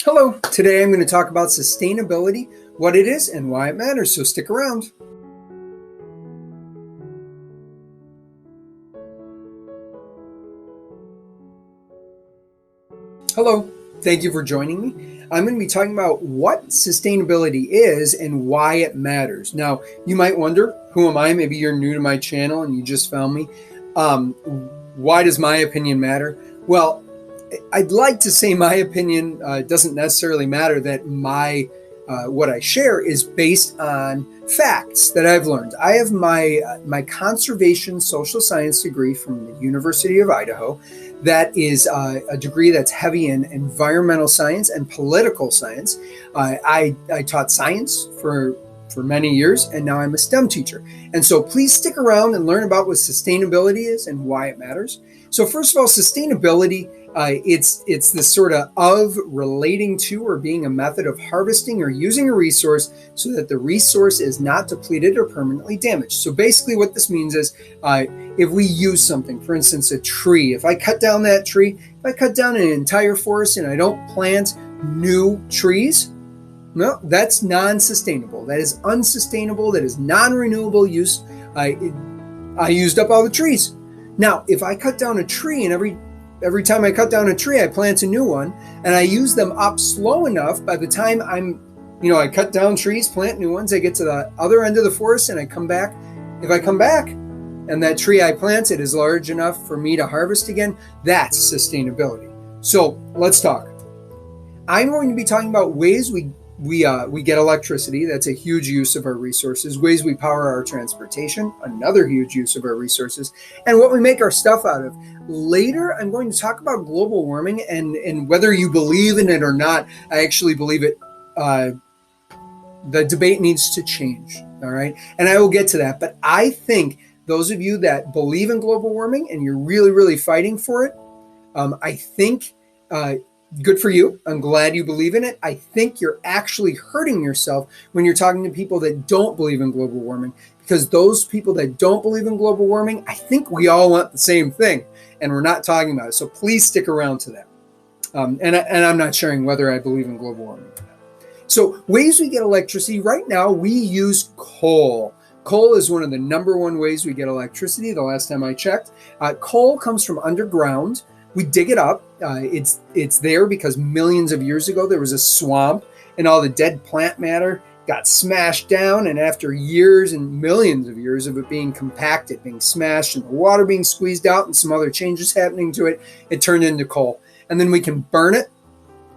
Hello, today I'm going to talk about sustainability, what it is, and why it matters, so stick around. Hello, thank you for joining me. I'm going to be talking about what sustainability is and why it matters. Now, you might wonder, who am I? Maybe you're new to my channel and you just found me. Why does my opinion matter? Well, I'd like to say my opinion doesn't necessarily matter, that what I share is based on facts that I've learned. I have my conservation social science degree from the University of Idaho. That is a degree that's heavy in environmental science and political science. I taught science for many years, and now I'm a STEM teacher. And so please stick around and learn about what sustainability is and why it matters. So first of all, sustainability, it's this sort of relating to or being a method of harvesting or using a resource so that the resource is not depleted or permanently damaged. So basically what this means is if we use something, for instance, a tree, if I cut down that tree, if I cut down an entire forest and I don't plant new trees, no, that's non-sustainable. That is unsustainable. That is non-renewable use. I used up all the trees. Now, if I cut down a tree and every time I cut down a tree, I plant a new one, and I use them up slow enough, by the time I cut down trees, plant new ones, I get to the other end of the forest and I come back. If I come back and that tree I planted is large enough for me to harvest again, that's sustainability. So let's talk. I'm going to be talking about ways we get electricity. That's a huge use of our resources. Ways we power our transportation, another huge use of our resources, and what we make our stuff out of. Later, I'm going to talk about global warming and whether you believe in it or not. I actually believe it. The debate needs to change. All right. And I will get to that. But I think those of you that believe in global warming and you're really, really fighting for it, I think good for you. I'm glad you believe in it. I think you're actually hurting yourself when you're talking to people that don't believe in global warming, because those people that don't believe in global warming, I think we all want the same thing, and we're not talking about it. So please stick around to that. And I'm not sharing whether I believe in global warming or not. So ways we get electricity. Right now, we use coal. Coal is one of the number one ways we get electricity. The last time I checked, coal comes from underground. We dig it up. It's there because millions of years ago there was a swamp and all the dead plant matter got smashed down, and after years and millions of years of it being compacted, being smashed, and the water being squeezed out and some other changes happening to it, it turned into coal. And then we can burn it.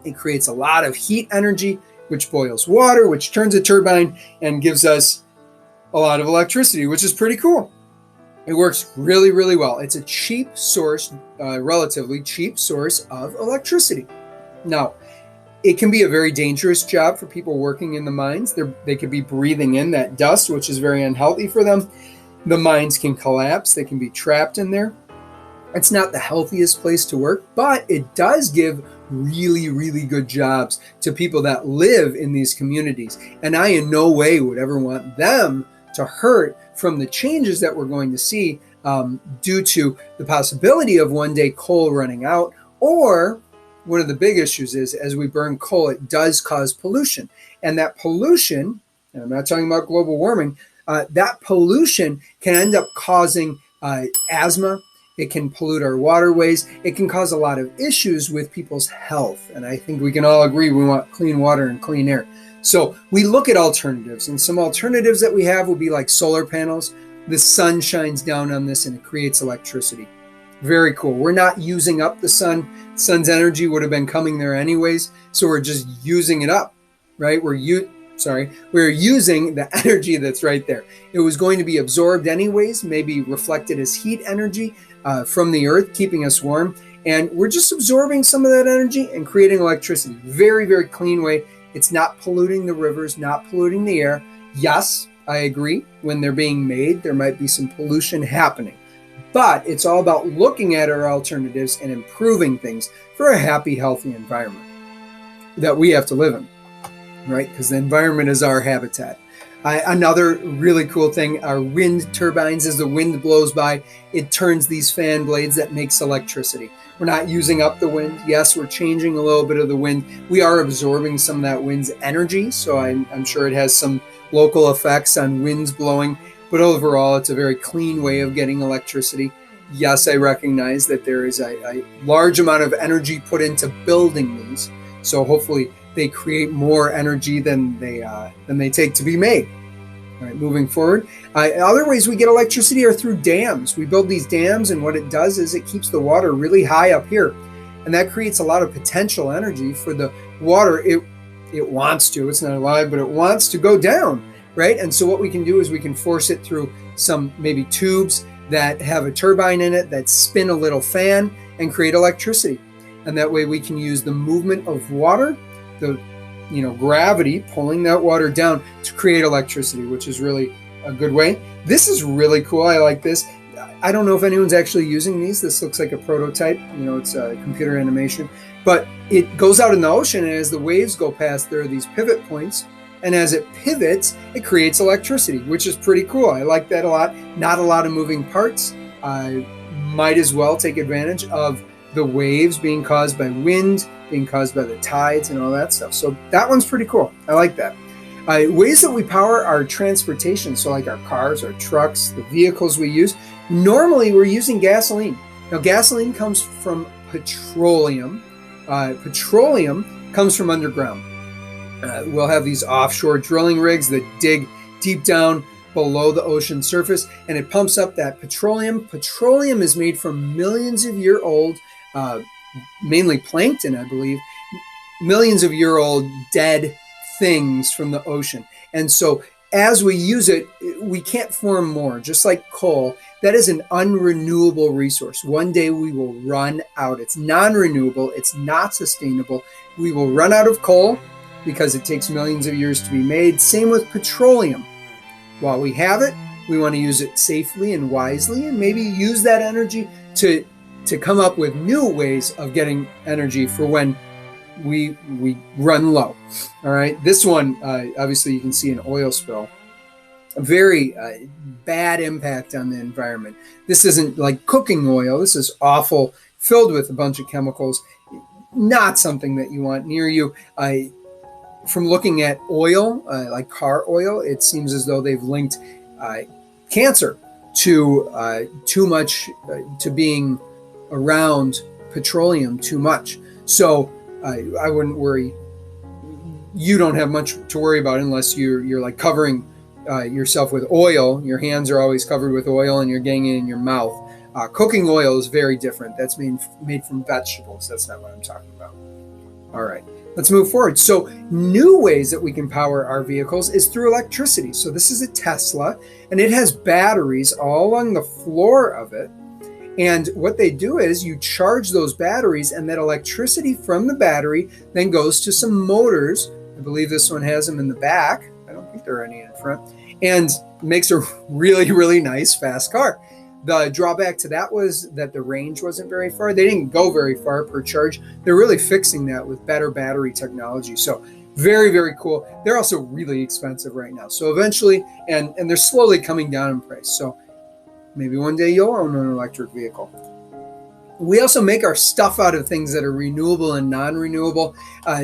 It creates a lot of heat energy, which boils water, which turns a turbine and gives us a lot of electricity, which is pretty cool. It works really, really well. It's a cheap source, relatively cheap source of electricity. Now, it can be a very dangerous job for people working in the mines. They could be breathing in that dust, which is very unhealthy for them. The mines can collapse. They can be trapped in there. It's not the healthiest place to work, but it does give really, really good jobs to people that live in these communities. And I in no way would ever want them to hurt from the changes that we're going to see due to the possibility of one day coal running out. Or one of the big issues is, as we burn coal, it does cause pollution. And that pollution, and I'm not talking about global warming, that pollution can end up causing asthma. It can pollute our waterways. It can cause a lot of issues with people's health. And I think we can all agree we want clean water and clean air. So we look at alternatives, and some alternatives that we have would be like solar panels. The sun shines down on this and it creates electricity. Very cool. We're not using up the sun. Sun's energy would have been coming there anyways, so we're just using it up, right? We're using the energy that's right there. It was going to be absorbed anyways, maybe reflected as heat energy from the earth, keeping us warm. And we're just absorbing some of that energy and creating electricity. Very, very clean way. It's not polluting the rivers, not polluting the air. Yes, I agree. When they're being made, there might be some pollution happening. But it's all about looking at our alternatives and improving things for a happy, healthy environment that we have to live in, right? Because the environment is our habitat. Another really cool thing are wind turbines. As the wind blows by, it turns these fan blades that makes electricity. We're not using up the wind. Yes, we're changing a little bit of the wind. We are absorbing some of that wind's energy, so I'm sure it has some local effects on winds blowing, but overall it's a very clean way of getting electricity. Yes, I recognize that there is a large amount of energy put into building these, so hopefully they create more energy than they take to be made. All right, moving forward. Other ways we get electricity are through dams. We build these dams, and what it does is it keeps the water really high up here, and that creates a lot of potential energy for the water. It wants to, it's not alive, but it wants to go down, right? And so what we can do is we can force it through some maybe tubes that have a turbine in it that spin a little fan and create electricity. And that way we can use the movement of water, the gravity pulling that water down to create electricity, which is really a good way. This is really cool. I like this. I don't know if anyone's actually using these. This looks like a prototype. It's a computer animation, but it goes out in the ocean, and as the waves go past, there are these pivot points, and as it pivots, it creates electricity, which is pretty cool. I like that a lot. Not a lot of moving parts. I might as well take advantage of the waves being caused by wind, being caused by the tides and all that stuff. So that one's pretty cool. I like that. Ways that we power our transportation, so like our cars, our trucks, the vehicles we use, normally we're using gasoline. Now gasoline comes from petroleum. Petroleum comes from underground. We'll have these offshore drilling rigs that dig deep down below the ocean surface, and it pumps up that petroleum. Petroleum is made from millions of year old, mainly plankton, I believe, millions of year old dead things from the ocean. And so as we use it, we can't form more. Just like coal, that is an unrenewable resource. One day we will run out. It's non-renewable. It's not sustainable. We will run out of coal because it takes millions of years to be made. Same with petroleum. While we have it, we want to use it safely and wisely, and maybe use that energy to come up with new ways of getting energy for when we run low. All right, this one, obviously you can see an oil spill. A very bad impact on the environment. This isn't like cooking oil. This is awful, filled with a bunch of chemicals. Not something that you want near you. From looking at oil, like car oil, it seems as though they've linked cancer to too much, to being around petroleum too much. So I wouldn't worry. You don't have much to worry about unless you're like covering yourself with oil. Your hands are always covered with oil, and you're getting it in your mouth. Cooking oil is very different. That's made from vegetables. That's not what I'm talking about. All right. Let's move forward. So new ways that we can power our vehicles is through electricity. So this is a Tesla, and it has batteries all along the floor of it. And what they do is you charge those batteries, and that electricity from the battery then goes to some motors. I believe this one has them in the back. I don't think there are any in front. And makes a really, really nice, fast car. The drawback to that was that the range wasn't very far. They didn't go very far per charge. They're really fixing that with better battery technology. So very, very cool. They're also really expensive right now. So eventually, and they're slowly coming down in price. So maybe one day you'll own an electric vehicle. We also make our stuff out of things that are renewable and non-renewable.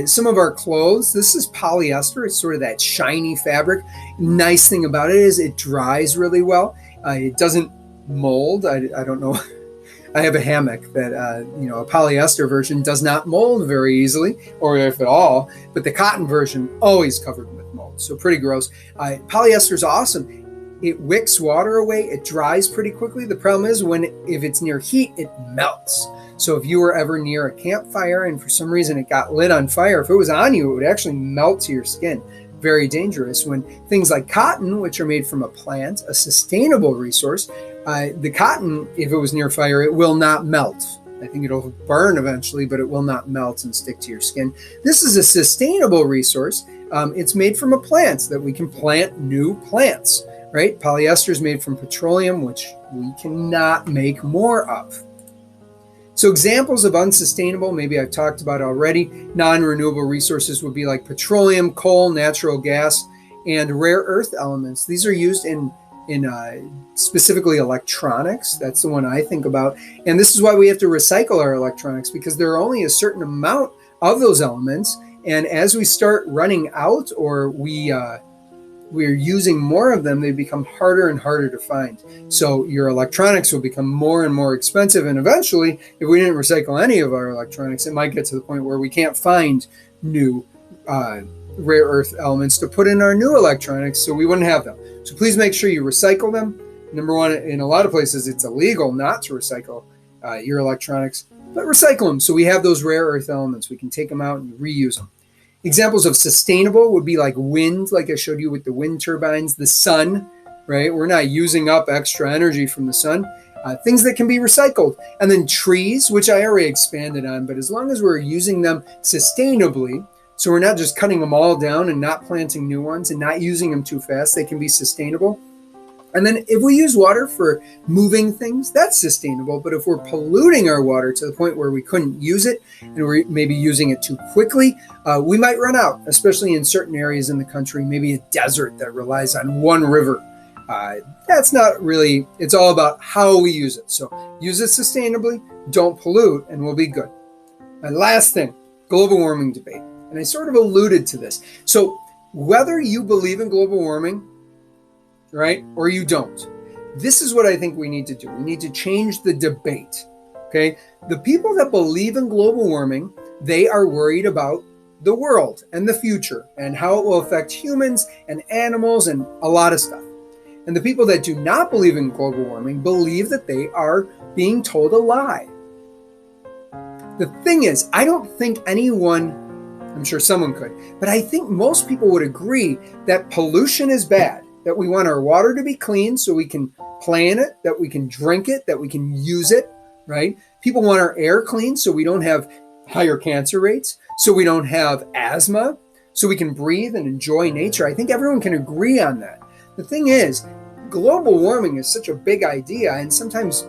Some of our clothes, this is polyester. It's sort of that shiny fabric. Nice thing about it is it dries really well. It doesn't mold. I don't know. I have a hammock that, a polyester version does not mold very easily, or if at all, but the cotton version always covered with mold. So pretty gross. Polyester is awesome. It wicks water away. It dries pretty quickly. The problem is if it's near heat, it melts. So if you were ever near a campfire and for some reason it got lit on fire, if it was on you, it would actually melt to your skin. Very dangerous. When things like cotton, which are made from a plant, a sustainable resource, the cotton, if it was near fire, it will not melt. I think it'll burn eventually, but it will not melt and stick to your skin. This is a sustainable resource. It's made from a plant that we can plant new plants, right? Polyester is made from petroleum, which we cannot make more of. So examples of unsustainable, maybe I've talked about already, non-renewable resources would be like petroleum, coal, natural gas, and rare earth elements. These are used in specifically electronics. That's the one I think about. And this is why we have to recycle our electronics, because there are only a certain amount of those elements. And as we start running out, or we're using more of them, they become harder and harder to find. So your electronics will become more and more expensive. And eventually, if we didn't recycle any of our electronics, it might get to the point where we can't find new rare earth elements to put in our new electronics, so we wouldn't have them. So please make sure you recycle them. Number one, in a lot of places, it's illegal not to recycle your electronics, but recycle them so we have those rare earth elements. We can take them out and reuse them. Examples of sustainable would be like wind, like I showed you with the wind turbines, the sun, right? We're not using up extra energy from the sun. Things that can be recycled. And then trees, which I already expanded on, but as long as we're using them sustainably, so we're not just cutting them all down and not planting new ones and not using them too fast, they can be sustainable. And then if we use water for moving things, that's sustainable. But if we're polluting our water to the point where we couldn't use it, and we're maybe using it too quickly, we might run out, especially in certain areas in the country, maybe a desert that relies on one river. That's not really, it's all about how we use it. So use it sustainably, don't pollute, and we'll be good. My last thing, global warming debate. And I sort of alluded to this. So whether you believe in global warming, right, or you don't, this is what I think we need to do. We need to change the debate, okay? The people that believe in global warming, they are worried about the world and the future and how it will affect humans and animals and a lot of stuff. And the people that do not believe in global warming believe that they are being told a lie. The thing is, I don't think anyone, I'm sure someone could, but I think most people would agree that pollution is bad, that we want our water to be clean so we can play in it, that we can drink it, that we can use it, right? People want our air clean so we don't have higher cancer rates, so we don't have asthma, so we can breathe and enjoy nature. I think everyone can agree on that. The thing is, global warming is such a big idea, and sometimes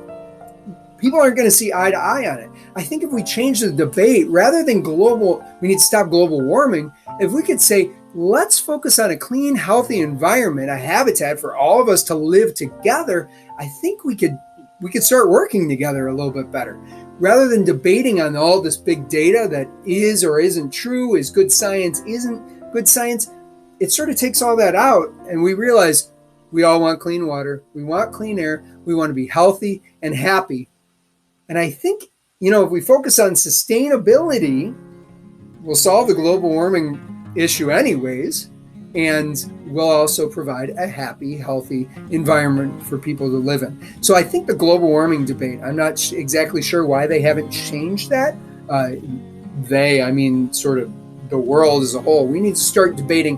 people aren't going to see eye to eye on it. I think if we change the debate, rather than we need to stop global warming, if we could say, let's focus on a clean, healthy environment, a habitat for all of us to live together, I think we could start working together a little bit better. Rather than debating on all this big data that is or isn't true, is good science, isn't good science, it sort of takes all that out, and we realize we all want clean water, we want clean air, we want to be healthy and happy. And I think, if we focus on sustainability, we'll solve the global warming issue anyways, and we'll also provide a happy, healthy environment for people to live in. So I think the global warming debate, I'm not exactly sure why they haven't changed that. I mean sort of the world as a whole. We need to start debating,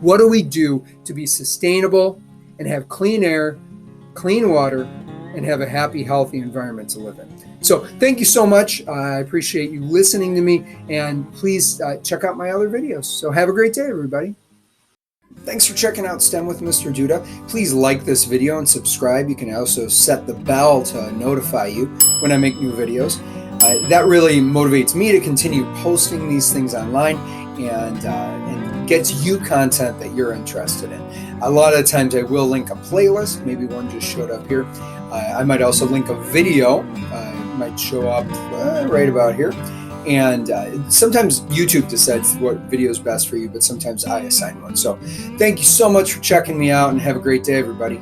what do we do to be sustainable and have clean air, clean water, and have a happy, healthy environment to live in. So thank you so much. I appreciate you listening to me, and please check out my other videos. So have a great day, everybody. Thanks for checking out STEM with Mr. Duda. Please like this video and subscribe. You can also set the bell to notify you when I make new videos. That really motivates me to continue posting these things online and gets you content that you're interested in. A lot of times I will link a playlist. Maybe one just showed up here. I might also link a video. It might show up right about here. And sometimes YouTube decides what video is best for you, but sometimes I assign one. So thank you so much for checking me out, and have a great day, everybody.